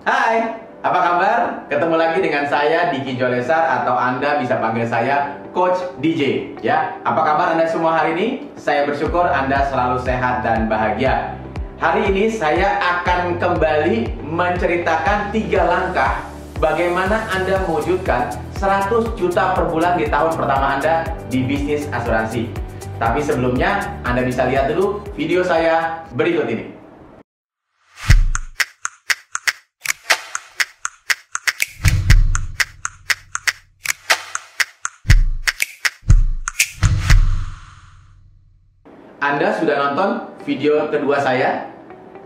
Hai, apa kabar? Ketemu lagi dengan saya Diki Jolesar atau Anda bisa panggil saya Coach DJ ya. Apa kabar Anda semua hari ini? Saya bersyukur Anda selalu sehat dan bahagia. Hari ini saya akan kembali menceritakan 3 langkah bagaimana Anda mewujudkan 100 juta per bulan di tahun pertama Anda di bisnis asuransi. Tapi sebelumnya Anda bisa lihat dulu video saya berikut ini. Anda sudah nonton video kedua saya?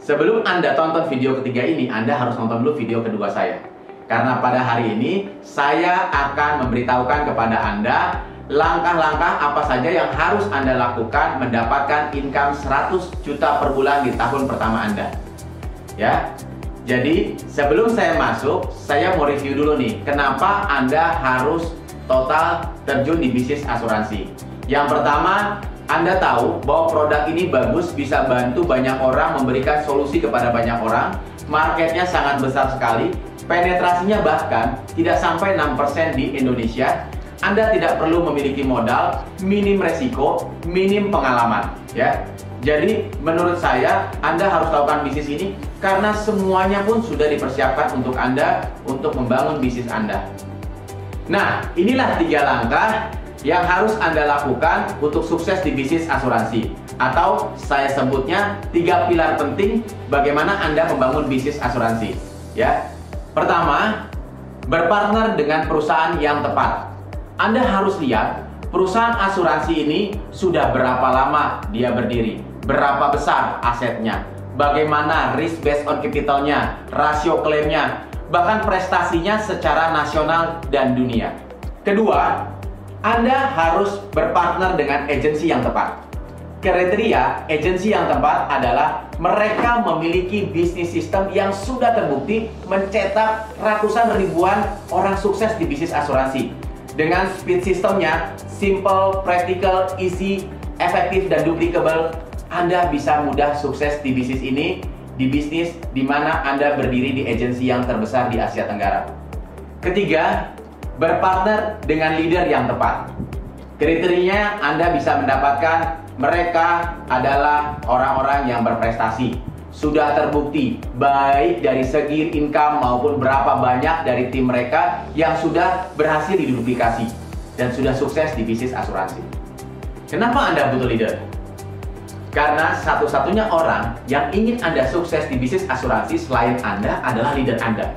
Sebelum Anda tonton video ketiga ini, Anda harus nonton dulu video kedua saya. Karena pada hari ini, saya akan memberitahukan kepada Anda langkah-langkah apa saja yang harus Anda lakukan mendapatkan income 100 juta per bulan di tahun pertama Anda. Ya. Jadi, sebelum saya masuk, saya mau review dulu nih, kenapa Anda harus total terjun di bisnis asuransi. Yang pertama, Anda tahu bahwa produk ini bagus, bisa bantu banyak orang, memberikan solusi kepada banyak orang. Marketnya sangat besar sekali, penetrasinya bahkan tidak sampai 6% di Indonesia. Anda tidak perlu memiliki modal, minim resiko, minim pengalaman ya. Jadi menurut saya Anda harus lakukan bisnis ini karena semuanya pun sudah dipersiapkan untuk Anda untuk membangun bisnis Anda. Nah, inilah 3 langkah yang harus Anda lakukan untuk sukses di bisnis asuransi, atau saya sebutnya 3 pilar penting bagaimana Anda membangun bisnis asuransi ya. Pertama, berpartner dengan perusahaan yang tepat. Anda harus lihat perusahaan asuransi ini sudah berapa lama dia berdiri, berapa besar asetnya, bagaimana risk based on capitalnya, rasio klaimnya, bahkan prestasinya secara nasional dan dunia. Kedua, Anda harus berpartner dengan agensi yang tepat. Kriteria agensi yang tepat adalah mereka memiliki bisnis sistem yang sudah terbukti mencetak ratusan ribuan orang sukses di bisnis asuransi. Dengan speed sistemnya, simple, practical, easy, efektif, dan duplicable, Anda bisa mudah sukses di bisnis ini, di bisnis di mana Anda berdiri di agensi yang terbesar di Asia Tenggara. Ketiga, berpartner dengan leader yang tepat. Kriterianya Anda bisa mendapatkan mereka adalah orang-orang yang berprestasi, sudah terbukti baik dari segi income maupun berapa banyak dari tim mereka yang sudah berhasil diduplikasi dan sudah sukses di bisnis asuransi. Kenapa Anda butuh leader? Karena satu-satunya orang yang ingin Anda sukses di bisnis asuransi selain Anda adalah leader Anda.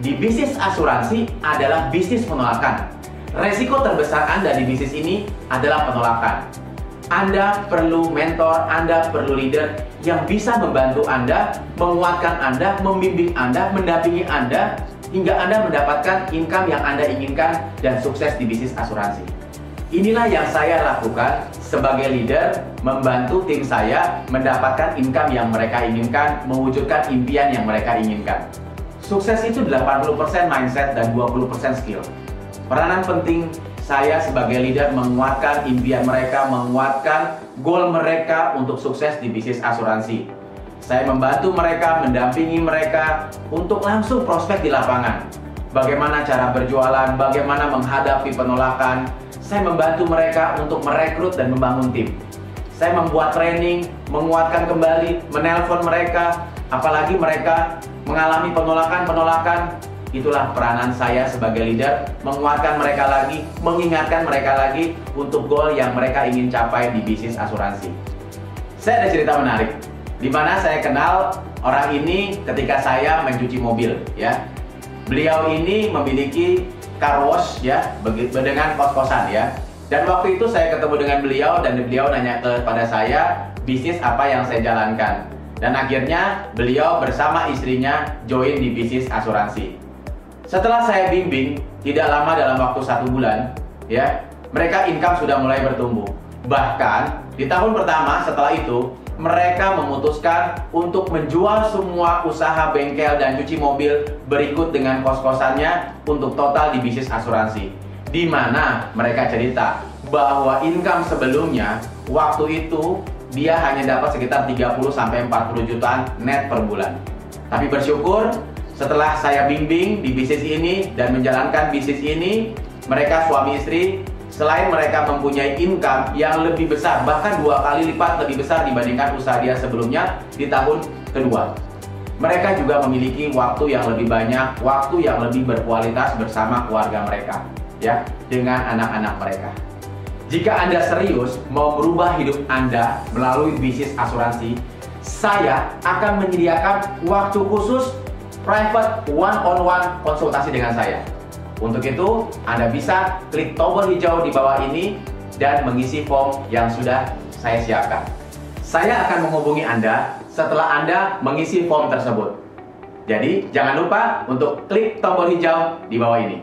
Di bisnis asuransi adalah bisnis penolakan. Resiko terbesar Anda di bisnis ini adalah penolakan. Anda perlu mentor, Anda perlu leader yang bisa membantu Anda, menguatkan Anda, membimbing Anda, mendampingi Anda, hingga Anda mendapatkan income yang Anda inginkan dan sukses di bisnis asuransi. Inilah yang saya lakukan sebagai leader, membantu tim saya mendapatkan income yang mereka inginkan, mewujudkan impian yang mereka inginkan. Sukses itu 80% mindset dan 20% skill. Peranan penting saya sebagai leader menguatkan impian mereka, menguatkan goal mereka untuk sukses di bisnis asuransi. Saya membantu mereka, mendampingi mereka untuk langsung prospek di lapangan. Bagaimana cara berjualan, bagaimana menghadapi penolakan. Saya membantu mereka untuk merekrut dan membangun tim. Saya membuat training, menguatkan kembali, menelpon mereka, apalagi mereka mengalami penolakan-penolakan. Itulah peranan saya sebagai leader, menguatkan mereka lagi, mengingatkan mereka lagi untuk goal yang mereka ingin capai di bisnis asuransi. Saya ada cerita menarik, di mana saya kenal orang ini ketika saya mencuci mobil ya. Beliau ini memiliki car wash ya, dengan kos-kosan ya. Dan waktu itu saya ketemu dengan beliau dan beliau nanya kepada saya bisnis apa yang saya jalankan. Dan akhirnya beliau bersama istrinya join di bisnis asuransi. Setelah saya bimbing, tidak lama dalam waktu 1 bulan, ya, mereka income sudah mulai bertumbuh. Bahkan di tahun pertama setelah itu, mereka memutuskan untuk menjual semua usaha bengkel dan cuci mobil berikut dengan kos-kosannya untuk total di bisnis asuransi. Di mana mereka cerita bahwa income sebelumnya waktu itu dia hanya dapat sekitar 30-40 jutaan net per bulan. Tapi bersyukur Setelah saya bimbing di bisnis ini dan menjalankan bisnis ini, mereka suami istri, selain mereka mempunyai income yang lebih besar, bahkan 2 kali lipat lebih besar dibandingkan usaha dia sebelumnya di tahun kedua. Mereka juga memiliki waktu yang lebih banyak, waktu yang lebih berkualitas bersama keluarga mereka, ya, dengan anak-anak mereka. Jika Anda serius mau merubah hidup Anda melalui bisnis asuransi, saya akan menyediakan waktu khusus private one-on-one konsultasi dengan saya. Untuk itu, Anda bisa klik tombol hijau di bawah ini dan mengisi form yang sudah saya siapkan. Saya akan menghubungi Anda setelah Anda mengisi form tersebut. Jadi, jangan lupa untuk klik tombol hijau di bawah ini.